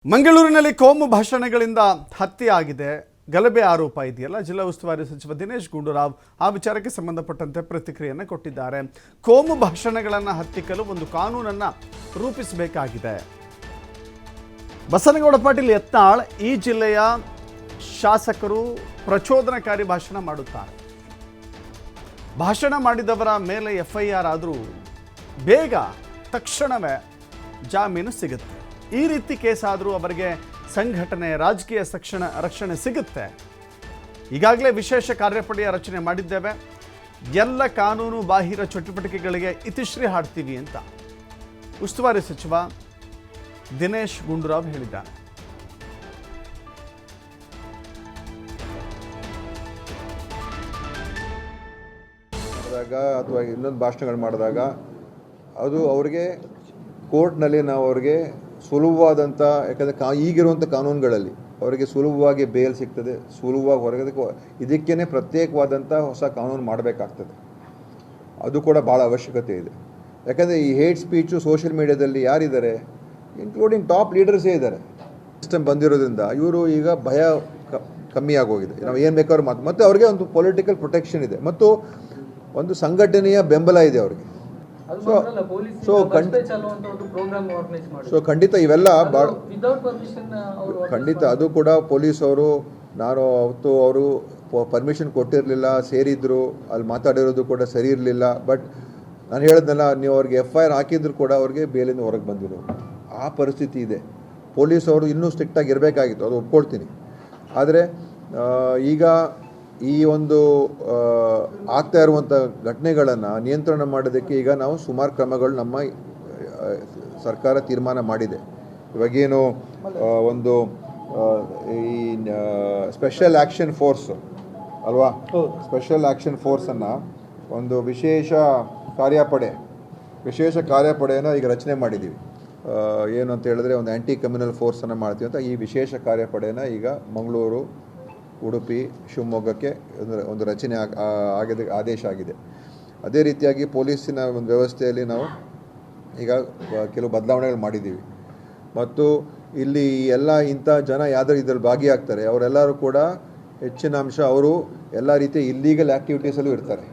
ಮಂಗಳೂರಿನಲ್ಲಿ ಕೋಮು ಭಾಷಣಗಳಿಂದ ಹತ್ಯೆ ಆಗಿದೆ. ಗಲಭೆ ಆರೋಪ ಇದೆಯಲ್ಲ, ಜಿಲ್ಲಾ ಉಸ್ತುವಾರಿ ಸಚಿವ ದಿನೇಶ್ ಗುಂಡೂರಾವ್ ಆ ವಿಚಾರಕ್ಕೆ ಸಂಬಂಧಪಟ್ಟಂತೆ ಪ್ರತಿಕ್ರಿಯೆಯನ್ನು ಕೊಟ್ಟಿದ್ದಾರೆ. ಕೋಮು ಭಾಷಣಗಳನ್ನು ಹತ್ತಿಕ್ಕಲು ಒಂದು ಕಾನೂನನ್ನು ರೂಪಿಸಬೇಕಾಗಿದೆ. ಬಸನಗೌಡ ಪಾಟೀಲ್ ಯತ್ನಾಳ್ ಈ ಜಿಲ್ಲೆಯ ಶಾಸಕರು ಪ್ರಚೋದನಕಾರಿ ಭಾಷಣ ಮಾಡುತ್ತಾರೆ. ಭಾಷಣ ಮಾಡಿದವರ ಮೇಲೆ FIR ಆದರೂ ಬೇಗ ತಕ್ಷಣವೇ ಜಾಮೀನು ಸಿಗುತ್ತೆ. ಈ ರೀತಿ ಕೇಸ್ ಆದರೂ ಅವರಿಗೆ ಸಂಘಟನೆ ರಾಜಕೀಯ ರಕ್ಷಣೆ ಸಿಗುತ್ತೆ. ಈಗಾಗಲೇ ವಿಶೇಷ ಕಾರ್ಯಪಡೆಯ ರಚನೆ ಮಾಡಿದ್ದೇವೆ, ಎಲ್ಲ ಕಾನೂನು ಬಾಹಿರ ಚಟುವಟಿಕೆಗಳಿಗೆ ಇತಿಶ್ರೀ ಹಾಡ್ತೀವಿ ಅಂತ ಉಸ್ತುವಾರಿ ಸಚಿವ ದಿನೇಶ್ ಗುಂಡೂರಾವ್ ಹೇಳಿದ್ದಾರೆ. ಅಥವಾ ಇನ್ನೊಂದು ಭಾಷಣಗಳು ಮಾಡಿದಾಗ ಅದು ಅವರಿಗೆ ಕೋರ್ಟ್ನಲ್ಲಿ ನಾವು ಅವ್ರಿಗೆ ಸುಲಭವಾದಂಥ, ಯಾಕಂದರೆ ಈಗಿರುವಂಥ ಕಾನೂನುಗಳಲ್ಲಿ ಅವರಿಗೆ ಸುಲಭವಾಗಿ ಬೇಲ್ ಸಿಗ್ತದೆ, ಸುಲಭವಾಗಿ ಹೊರಗೆ ಇದಕ್ಕೇ ಪ್ರತ್ಯೇಕವಾದಂಥ ಹೊಸ ಕಾನೂನು ಮಾಡಬೇಕಾಗ್ತದೆ. ಅದು ಕೂಡ ಭಾಳ ಅವಶ್ಯಕತೆ ಇದೆ. ಯಾಕಂದರೆ ಈ ಹೇಟ್ ಸ್ಪೀಚು ಸೋಷಿಯಲ್ ಮೀಡಿಯಾದಲ್ಲಿ ಯಾರಿದ್ದಾರೆ, ಇನ್ಕ್ಲೂಡಿಂಗ್ ಟಾಪ್ ಲೀಡರ್ಸೇ ಇದ್ದಾರೆ. ಸಿಸ್ಟಮ್ ಬಂದಿರೋದ್ರಿಂದ ಇವರು ಈಗ ಭಯ ಕಮ್ಮಿ ಆಗೋಗಿದೆ. ನಾವು ಏನು ಬೇಕಾದ್ರೂ ಮತ್ತು ಅವ್ರಿಗೆ ಒಂದು ಪೊಲಿಟಿಕಲ್ ಪ್ರೊಟೆಕ್ಷನ್ ಇದೆ ಮತ್ತು ಒಂದು ಸಂಘಟನೆಯ ಬೆಂಬಲ ಇದೆ ಅವರಿಗೆ. ಸೊ ಖಂಡಿತ ಇವೆಲ್ಲ ಭಾಳ ಖಂಡಿತ ಅದು ಕೂಡ ಪೊಲೀಸವರು, ನಾನು ಅವತ್ತು ಅವರು ಪರ್ಮಿಷನ್ ಕೊಟ್ಟಿರಲಿಲ್ಲ, ಸೇರಿದ್ರು, ಅಲ್ಲಿ ಮಾತಾಡಿರೋದು ಕೂಡ ಸರಿ ಇರಲಿಲ್ಲ. ಬಟ್ ನಾನು ಹೇಳಿದ್ನಲ್ಲ, ನೀವು ಅವ್ರಿಗೆ FIR ಹಾಕಿದ್ರು ಕೂಡ ಅವ್ರಿಗೆ ಬೇಲಿಂದ ಹೊರಗೆ ಬಂದಿರೋ ಆ ಪರಿಸ್ಥಿತಿ ಇದೆ. ಪೊಲೀಸವರು ಇನ್ನೂ ಸ್ಟ್ರಿಕ್ಟಾಗಿ ಇರಬೇಕಾಗಿತ್ತು, ಅದು ಒಪ್ಕೊಳ್ತೀನಿ. ಆದರೆ ಈಗ ಈ ಒಂದು ಆಗ್ತಾ ಇರುವಂಥ ಘಟನೆಗಳನ್ನು ನಿಯಂತ್ರಣ ಮಾಡೋದಕ್ಕೆ ಈಗ ನಾವು ಸುಮಾರು ಕ್ರಮಗಳು ನಮ್ಮ ಸರ್ಕಾರ ತೀರ್ಮಾನ ಮಾಡಿದೆ. ಇವಾಗೇನು ಒಂದು ಈ ಸ್ಪೆಷಲ್ ಆ್ಯಕ್ಷನ್ ಫೋರ್ಸ್ ಅಲ್ವಾ, ಸ್ಪೆಷಲ್ ಆ್ಯಕ್ಷನ್ ಫೋರ್ಸನ್ನು ಒಂದು ವಿಶೇಷ ಕಾರ್ಯಪಡೆಯನ್ನು ಈಗ ರಚನೆ ಮಾಡಿದ್ದೀವಿ. ಏನು ಅಂತ ಹೇಳಿದ್ರೆ ಒಂದು ಆ್ಯಂಟಿ ಕಮ್ಯುನಲ್ ಫೋರ್ಸನ್ನು ಮಾಡ್ತೀವಿ ಅಂತ ಈ ವಿಶೇಷ ಕಾರ್ಯಪಡೆಯನ್ನು ಈಗ ಮಂಗಳೂರು, ಉಡುಪಿ, ಶಿವಮೊಗ್ಗಕ್ಕೆ ಒಂದು ರಚನೆ ಆದೇಶ ಆಗಿದೆ. ಅದೇ ರೀತಿಯಾಗಿ ಪೊಲೀಸಿನ ಒಂದು ವ್ಯವಸ್ಥೆಯಲ್ಲಿ ನಾವು ಈಗ ಕೆಲವು ಬದಲಾವಣೆಗಳು ಮಾಡಿದ್ದೀವಿ. ಮತ್ತು ಇಲ್ಲಿ ಎಲ್ಲ ಇಂಥ ಜನ ಯಾವ್ದಾರು ಇದರಲ್ಲಿ ಭಾಗಿಯಾಗ್ತಾರೆ ಅವರೆಲ್ಲರೂ ಕೂಡ ಹೆಚ್ಚಿನ ಅಂಶ ಅವರು ಎಲ್ಲ ರೀತಿಯ ಇಲ್ಲೀಗಲ್ ಆ್ಯಕ್ಟಿವಿಟೀಸಲ್ಲೂ ಇರ್ತಾರೆ.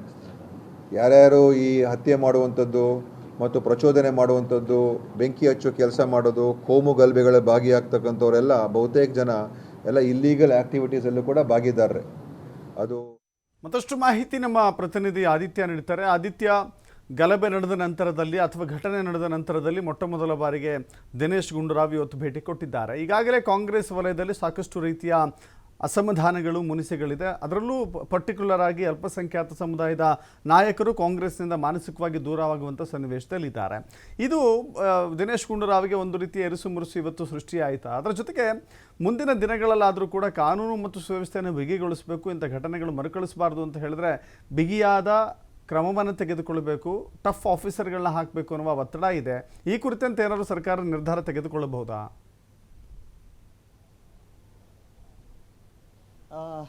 ಯಾರ್ಯಾರು ಈ ಹತ್ಯೆ ಮಾಡುವಂಥದ್ದು ಮತ್ತು ಪ್ರಚೋದನೆ ಮಾಡುವಂಥದ್ದು, ಬೆಂಕಿ ಹಚ್ಚೋ ಕೆಲಸ ಮಾಡೋದು, ಕೋಮು ಗಲಭೆಗಳ ಭಾಗಿಯಾಗ್ತಕ್ಕಂಥವರೆಲ್ಲ ಬಹುತೇಕ ಜನ ಎಲ್ಲ ಇಲ್ಲೀಗಲ್ ಆ್ಯಕ್ಟಿವಿಟೀಸಲ್ಲೂ ಕೂಡ ಭಾಗಿದಾರರೆ. ಅದು ಮತ್ತಷ್ಟು ಮಾಹಿತಿ ನಮ್ಮ ಪ್ರತಿನಿಧಿ ಆದಿತ್ಯ ನೀಡ್ತಾರೆ. ಆದಿತ್ಯ, ಗಲಭೆ ನಡೆದ ನಂತರದಲ್ಲಿ ಅಥವಾ ಘಟನೆ ನಡೆದ ನಂತರದಲ್ಲಿ ಮೊಟ್ಟ ಮೊದಲ ಬಾರಿಗೆ ದಿನೇಶ್ ಗುಂಡೂರಾವ್ ಇವತ್ತು ಭೇಟಿ ಕೊಟ್ಟಿದ್ದಾರೆ. ಈಗಾಗಲೇ ಕಾಂಗ್ರೆಸ್ ವಲಯದಲ್ಲಿ ಸಾಕಷ್ಟು ರೀತಿಯ ಅಸಮಾಧಾನಗಳು, ಮುನಿಸಿಗಳಿದೆ. ಅದರಲ್ಲೂ ಪರ್ಟಿಕ್ಯುಲರ್ ಆಗಿ ಅಲ್ಪಸಂಖ್ಯಾತ ಸಮುದಾಯದ ನಾಯಕರು ಕಾಂಗ್ರೆಸ್ನಿಂದ ಮಾನಸಿಕವಾಗಿ ದೂರವಾಗುವಂಥ ಸನ್ನಿವೇಶದಲ್ಲಿದ್ದಾರೆ. ಇದು ದಿನೇಶ್ ಗುಂಡೂರಾವ್ಗೆ ಒಂದು ರೀತಿಯ ಎರುಸು ಮುರುಸು ಇವತ್ತು ಸೃಷ್ಟಿಯಾಯಿತು. ಅದರ ಜೊತೆಗೆ ಮುಂದಿನ ದಿನಗಳಲ್ಲಾದರೂ ಕೂಡ ಕಾನೂನು ಮತ್ತು ಸುವ್ಯವಸ್ಥೆಯನ್ನು ಬಿಗಿಗೊಳಿಸಬೇಕು, ಇಂಥ ಘಟನೆಗಳು ಮರುಕಳಿಸಬಾರ್ದು ಅಂತ ಹೇಳಿದ್ರೆ ಬಿಗಿಯಾದ ಕ್ರಮವನ್ನು ತೆಗೆದುಕೊಳ್ಳಬೇಕು, ಟಫ್ ಆಫೀಸರ್ಗಳನ್ನ ಹಾಕಬೇಕು ಅನ್ನುವ ಒತ್ತಡ ಇದೆ. ಈ ಕುರಿತಂತೆ ಏನಾದರೂ ಸರ್ಕಾರ ನಿರ್ಧಾರ ತೆಗೆದುಕೊಳ್ಳಬಹುದಾ?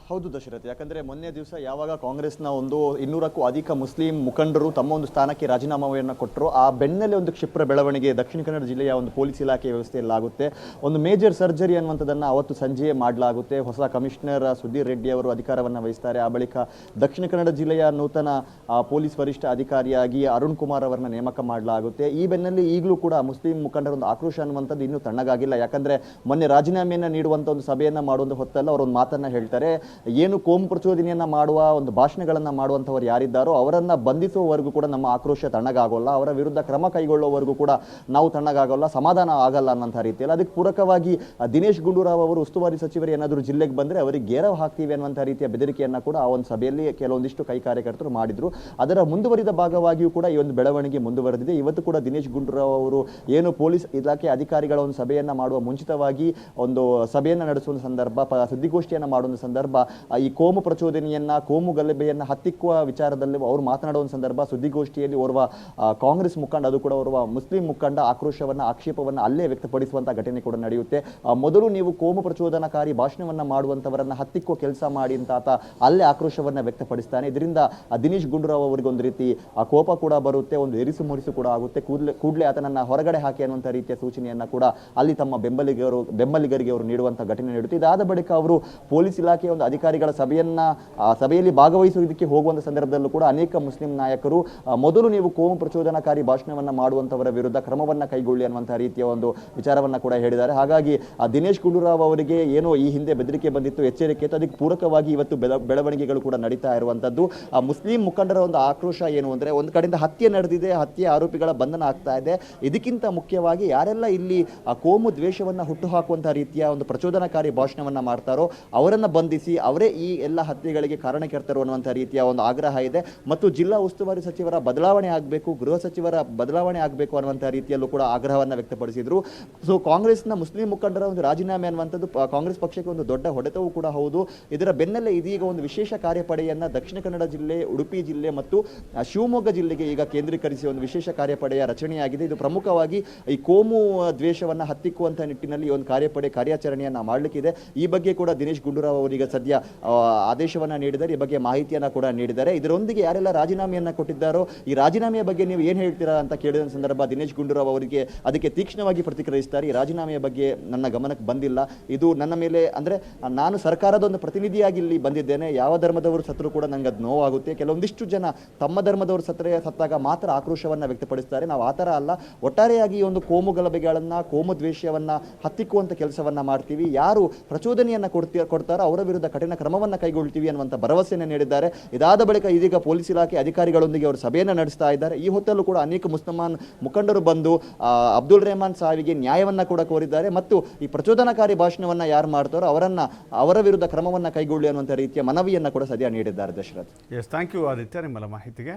ಹೌದು ದಶರಥ್, ಯಾಕಂದರೆ ಮೊನ್ನೆ ದಿವಸ ಯಾವಾಗ ಕಾಂಗ್ರೆಸ್ನ ಒಂದು 200ಕ್ಕೂ ಅಧಿಕ ಮುಸ್ಲಿಂ ಮುಖಂಡರು ತಮ್ಮ ಒಂದು ಸ್ಥಾನಕ್ಕೆ ರಾಜೀನಾಮೆಯನ್ನು ಕೊಟ್ಟರು, ಆ ಬೆನ್ನಲ್ಲೇ ಒಂದು ಕ್ಷಿಪ್ರ ಬೆಳವಣಿಗೆ ದಕ್ಷಿಣ ಕನ್ನಡ ಜಿಲ್ಲೆಯ ಒಂದು ಪೊಲೀಸ್ ಇಲಾಖೆ ವ್ಯವಸ್ಥೆಯಲ್ಲಾಗುತ್ತೆ. ಒಂದು ಮೇಜರ್ ಸರ್ಜರಿ ಅನ್ನುವಂಥದ್ದನ್ನು ಅವತ್ತು ಸಂಜೆಯೇ ಮಾಡಲಾಗುತ್ತೆ. ಹೊಸ ಕಮಿಷನರ್ ಸುಧೀರ್ ರೆಡ್ಡಿ ಅವರು ಅಧಿಕಾರವನ್ನು ವಹಿಸ್ತಾರೆ. ಆ ಬಳಿಕ ದಕ್ಷಿಣ ಕನ್ನಡ ಜಿಲ್ಲೆಯ ನೂತನ ಪೊಲೀಸ್ ವರಿಷ್ಠ ಅಧಿಕಾರಿಯಾಗಿ ಅರುಣ್ ಕುಮಾರ್ ಅವರನ್ನ ನೇಮಕ ಮಾಡಲಾಗುತ್ತೆ. ಈ ಬೆನ್ನಲ್ಲಿ ಈಗಲೂ ಕೂಡ ಮುಸ್ಲಿಂ ಮುಖಂಡರ ಒಂದು ಆಕ್ರೋಶ ಅನ್ನುವಂಥದ್ದು ಇನ್ನೂ ತಣ್ಣಗಾಗಿಲ್ಲ. ಯಾಕಂದರೆ ಮೊನ್ನೆ ರಾಜೀನಾಮೆಯನ್ನು ನೀಡುವಂಥ ಒಂದು ಸಭೆಯನ್ನು ಮಾಡುವಂಥ ಹೊತ್ತಲ್ಲ ಅವರೊಂದು ಮಾತನ್ನು ಹೇಳ್ತಾರೆ, ಏನು ಕೋಮು ಪ್ರಚೋದನೆಯನ್ನ ಮಾಡುವ ಒಂದು ಭಾಷಣಗಳನ್ನ ಮಾಡುವಂಥವ್ರು ಯಾರಿದ್ದಾರೋ ಅವರನ್ನ ಬಂಧಿಸುವವರೆಗೂ ಕೂಡ ನಮ್ಮ ಆಕ್ರೋಶ ತಣ್ಣಗಾಗೋಲ್ಲ, ಅವರ ವಿರುದ್ಧ ಕ್ರಮ ಕೈಗೊಳ್ಳುವವರೆಗೂ ಕೂಡ ನಾವು ತಣ್ಣಗಾಗೋಲ್ಲ, ಸಮಾಧಾನ ಆಗಲ್ಲ ಅನ್ನೋಂಥ ರೀತಿಯಲ್ಲಿ. ಅದಕ್ಕೆ ಪೂರಕವಾಗಿ ದಿನೇಶ್ ಗುಂಡೂರಾವ್ ಅವರು ಉಸ್ತುವಾರಿ ಸಚಿವರು ಏನಾದರೂ ಜಿಲ್ಲೆಗೆ ಬಂದರೆ ಅವರಿಗೆ ಗೇರವ್ ಹಾಕ್ತೀವಿ ಅನ್ನುವಂಥ ರೀತಿಯ ಬೆದರಿಕೆಯನ್ನು ಕೂಡ ಆ ಒಂದು ಸಭೆಯಲ್ಲಿ ಕೆಲವೊಂದಿಷ್ಟು ಕೈ ಕಾರ್ಯಕರ್ತರು ಮಾಡಿದ್ರು. ಅದರ ಮುಂದುವರಿದ ಭಾಗವಾಗಿಯೂ ಕೂಡ ಈ ಒಂದು ಬೆಳವಣಿಗೆ ಮುಂದುವರೆದಿದೆ. ಇವತ್ತು ಕೂಡ ದಿನೇಶ್ ಗುಂಡೂರಾವ್ ಅವರು ಏನು ಪೊಲೀಸ್ ಇಲಾಖೆ ಅಧಿಕಾರಿಗಳ ಒಂದು ಸಭೆಯನ್ನು ಮಾಡುವ ಮುಂಚಿತವಾಗಿ ಒಂದು ಸಭೆಯನ್ನು ನಡೆಸುವ ಸಂದರ್ಭ, ಸುದ್ದಿಗೋಷ್ಠಿಯನ್ನು ಮಾಡುವ ಒಂದು ಸಂದರ್ಭ ಈ ಕೋಮು ಪ್ರಚೋದನೆಯನ್ನ ಕೋಮು ಗಲಭೆಯನ್ನ ಹತ್ತಿಕ್ಕುವ ವಿಚಾರದಲ್ಲಿ ಅವರು ಮಾತನಾಡುವ ಒಂದು ಸಂದರ್ಭ ಸುದ್ದಿಗೋಷ್ಠಿಯಲ್ಲಿ ಓರ್ವ ಕಾಂಗ್ರೆಸ್ ಮುಖಂಡ, ಅದು ಕೂಡ ಓರ್ವ ಮುಸ್ಲಿಂ ಮುಖಂಡ ಆಕ್ರೋಶವನ್ನ ಆಕ್ಷೇಪವನ್ನ ಅಲ್ಲೇ ವ್ಯಕ್ತಪಡಿಸುವಂತಹ ಘಟನೆ ಕೂಡ ನಡೆಯುತ್ತೆ. ಮೊದಲು ನೀವು ಕೋಮು ಪ್ರಚೋದನಕಾರಿ ಭಾಷಣವನ್ನ ಮಾಡುವಂತವರನ್ನ ಹತ್ತಿಕ್ಕುವ ಕೆಲಸ ಮಾಡಿ ಅಂತ ಆತ ಅಲ್ಲೇ ಆಕ್ರೋಶವನ್ನ ವ್ಯಕ್ತಪಡಿಸ್ತಾನೆ. ಇದರಿಂದ ದಿನೇಶ್ ಗುಂಡೂರಾವ್ ಅವರಿಗೆ ಒಂದು ರೀತಿ ಕೋಪ ಕೂಡ ಬರುತ್ತೆ, ಒಂದು ಎರಿಸು ಮುರಿಸು ಕೂಡ ಆಗುತ್ತೆ. ಕೂಡಲೇ ಆತನನ್ನ ಹೊರಗಡೆ ಹಾಕಿ ಅನ್ನುವಂಥ ರೀತಿಯ ಸೂಚನೆಯನ್ನ ಕೂಡ ಅಲ್ಲಿ ತಮ್ಮ ಬೆಂಬಲಿಗರಿಗೆ ಅವರು ನೀಡುವಂತಹ ಘಟನೆ ನಡೆಯುತ್ತೆ. ಇದಾದ ಬಳಿಕ ಅವರು ಪೊಲೀಸ್ ಇಲಾಖೆಯ ಒಂದು ಅಧಿಕಾರಿಗಳ ಸಭೆಯಲ್ಲಿ ಭಾಗವಹಿಸುವುದಕ್ಕೆ ಹೋಗುವಂತ ಸಂದರ್ಭದಲ್ಲೂ ಕೂಡ ಅನೇಕ ಮುಸ್ಲಿಂ ನಾಯಕರು ಮೊದಲು ನೀವು ಕೋಮು ಪ್ರಚೋದನಕಾರಿ ಭಾಷಣವನ್ನ ಮಾಡುವಂತವರ ವಿರುದ್ಧ ಕ್ರಮವನ್ನ ಕೈಗೊಳ್ಳಿ ಅನ್ನುವಂತಹ ರೀತಿಯ ಒಂದು ವಿಚಾರವನ್ನ ಕೂಡ ಹೇಳಿದ್ದಾರೆ. ಹಾಗಾಗಿ ದಿನೇಶ್ ಗುಂಡೂರಾವ್ ಅವರಿಗೆ ಏನೋ ಈ ಹಿಂದೆ ಬೆದರಿಕೆ ಬಂದಿತ್ತು, ಎಚ್ಚರಿಕೆ ಇತ್ತು, ಅದಕ್ಕೆ ಪೂರಕವಾಗಿ ಇವತ್ತು ಬೆಳವಣಿಗೆಗಳು ಕೂಡ ನಡೀತಾ ಇರುವಂತದ್ದು. ಮುಸ್ಲಿಂ ಮುಖಂಡರ ಒಂದು ಆಕ್ರೋಶ ಏನು ಅಂದ್ರೆ, ಒಂದು ಕಡೆಯಿಂದ ಹತ್ಯೆ ನಡೆದಿದೆ, ಹತ್ಯೆ ಆರೋಪಿಗಳ ಬಂಧನ ಆಗ್ತಾ ಇದೆ. ಇದಕ್ಕಿಂತ ಮುಖ್ಯವಾಗಿ ಯಾರೆಲ್ಲ ಇಲ್ಲಿ ಕೋಮು ದ್ವೇಷವನ್ನ ಹುಟ್ಟುಹಾಕುವಂತಹ ರೀತಿಯ ಒಂದು ಪ್ರಚೋದನಕಾರಿ ಭಾಷಣವನ್ನ ಮಾಡ್ತಾರೋ ಅವರನ್ನ ಬಂಧಿಸಿ ಅವರೇ ಈ ಎಲ್ಲ ಹತ್ಯೆಗಳಿಗೆ ಕಾರಣಕರ್ತರು ಅನ್ನುವಂತಹ ರೀತಿಯ ಒಂದು ಆಗ್ರಹ ಇದೆ. ಮತ್ತು ಜಿಲ್ಲಾ ಉಸ್ತುವಾರಿ ಸಚಿವರ ಬದಲಾವಣೆ ಆಗಬೇಕು, ಗೃಹ ಸಚಿವರ ಬದಲಾವಣೆ ಆಗಬೇಕು ಅನ್ನುವಂತಹ ರೀತಿಯಲ್ಲೂ ಕೂಡ ಆಗ್ರಹವನ್ನ ವ್ಯಕ್ತಪಡಿಸಿದ್ರು. ಸೊ ಕಾಂಗ್ರೆಸ್ನ ಮುಸ್ಲಿಂ ಮುಖಂಡರ ಒಂದು ರಾಜೀನಾಮೆ ಅನ್ನುವಂಥದ್ದು ಕಾಂಗ್ರೆಸ್ ಪಕ್ಷಕ್ಕೆ ಒಂದು ದೊಡ್ಡ ಹೊಡೆತವೂ ಕೂಡ ಹೌದು. ಇದರ ಬೆನ್ನಲ್ಲೇ ಇದೀಗ ಒಂದು ವಿಶೇಷ ಕಾರ್ಯಪಡೆಯನ್ನ ದಕ್ಷಿಣ ಕನ್ನಡ ಜಿಲ್ಲೆ, ಉಡುಪಿ ಜಿಲ್ಲೆ ಮತ್ತು ಶಿವಮೊಗ್ಗ ಜಿಲ್ಲೆಗೆ ಈಗ ಕೇಂದ್ರೀಕರಿಸಿ ಒಂದು ವಿಶೇಷ ಕಾರ್ಯಪಡೆಯ ರಚನೆಯಾಗಿದೆ. ಇದು ಪ್ರಮುಖವಾಗಿ ಈ ಕೋಮು ದ್ವೇಷವನ್ನ ಹತ್ತಿಕ್ಕುವಂತಹ ನಿಟ್ಟಿನಲ್ಲಿ ಒಂದು ಕಾರ್ಯಾಚರಣೆಯನ್ನ ಮಾಡಲಿಕ್ಕಿದೆ. ಈ ಬಗ್ಗೆ ಕೂಡ ದಿನೇಶ್ ಗುಂಡೂರಾವ್ ಅವರಿಗೆ ಸದ್ಯ ಆದೇಶವನ್ನ ನೀಡಿದ್ದಾರೆ, ಈ ಬಗ್ಗೆ ಮಾಹಿತಿಯನ್ನ ಕೂಡ ನೀಡಿದ್ದಾರೆ. ಇದರೊಂದಿಗೆ ಯಾರೆಲ್ಲ ರಾಜೀನಾಮೆಯನ್ನ ಕೊಟ್ಟಿದ್ದಾರೋ ಈ ರಾಜೀನಾಮೆಯ ಬಗ್ಗೆ ನೀವು ಏನು ಹೇಳ್ತೀರಾ ಅಂತ ಕೇಳಿದ ಸಂದರ್ಭ ದಿನೇಶ್ ಗುಂಡೂರಾವ್ ಅವರಿಗೆ ಅದಕ್ಕೆ ತೀಕ್ಷ್ಣವಾಗಿ ಪ್ರತಿಕ್ರಿಯಿಸ್ತಾರೆ. ಈ ರಾಜೀನಾಮೆಯ ಬಗ್ಗೆ ನನ್ನ ಗಮನಕ್ಕೆ ಬಂದಿಲ್ಲ, ಇದು ನನ್ನ ಮೇಲೆ ಅಂದ್ರೆ ನಾನು ಸರ್ಕಾರದ ಒಂದು ಪ್ರತಿನಿಧಿಯಾಗಿ ಇಲ್ಲಿ ಬಂದಿದ್ದೇನೆ, ಯಾವ ಧರ್ಮದವರು ಸತ್ರು ಕೂಡ ನಂಗೆ ಅದು ನೋವಾಗುತ್ತೆ. ಕೆಲವೊಂದಿಷ್ಟು ಜನ ತಮ್ಮ ಧರ್ಮದವರು ಸತ್ತಾಗ ಮಾತ್ರ ಆಕ್ರೋಶವನ್ನ ವ್ಯಕ್ತಪಡಿಸ್ತಾರೆ. ನಾವು ಆ ಥರ ಅಲ್ಲ, ಒಟ್ಟಾರೆಯಾಗಿ ಈ ಒಂದು ಕೋಮು ಗಲಭೆಗಳನ್ನ, ಕೋಮು ದ್ವೇಷವನ್ನ ಹತ್ತಿಕ್ಕುವಂತ ಕೆಲಸವನ್ನ ಮಾಡ್ತೀವಿ. ಯಾರು ಪ್ರಚೋದನೆಯನ್ನ ಕೊಡ್ತಾರೋ ಅವರ ವಿರುದ್ಧ ಕಠಿಣ ಕ್ರಮವನ್ನ ಕೈಗೊಳ್ತೀವಿ ಅನ್ನುವಂಥ ಭರವಸೆಯನ್ನು ನೀಡಿದ್ದಾರೆ. ಇದಾದ ಬಳಿಕ ಇದೀಗ ಪೊಲೀಸ್ ಇಲಾಖೆ ಅಧಿಕಾರಿಗಳೊಂದಿಗೆ ಅವರು ಸಭೆಯನ್ನು ನಡೆಸ್ತಾ ಇದ್ದಾರೆ. ಈ ಹೊತ್ತಲ್ಲೂ ಕೂಡ ಅನೇಕ ಮುಸಲ್ಮಾನ್ ಮುಖಂಡರು ಬಂದು ಅಬ್ದುಲ್ ರೆಹಮಾನ್ ಸಾವಿಗೆ ನ್ಯಾಯವನ್ನ ಕೂಡ ಕೋರಿದ್ದಾರೆ ಮತ್ತು ಈ ಪ್ರಚೋದನಕಾರಿ ಭಾಷಣವನ್ನ ಯಾರು ಮಾಡ್ತಾರೋ ಅವರ ವಿರುದ್ಧ ಕ್ರಮವನ್ನ ಕೈಗೊಳ್ಳಿ ಅನ್ನುವಂಥ ರೀತಿಯ ಮನವಿಯನ್ನ ಕೂಡ ಸದ್ಯ ನೀಡಿದ್ದಾರೆ. Dasharath, yes, thank you Aditya ನಿಮ್ಮಲ್ಲ ಮಾಹಿತಿಗೆ.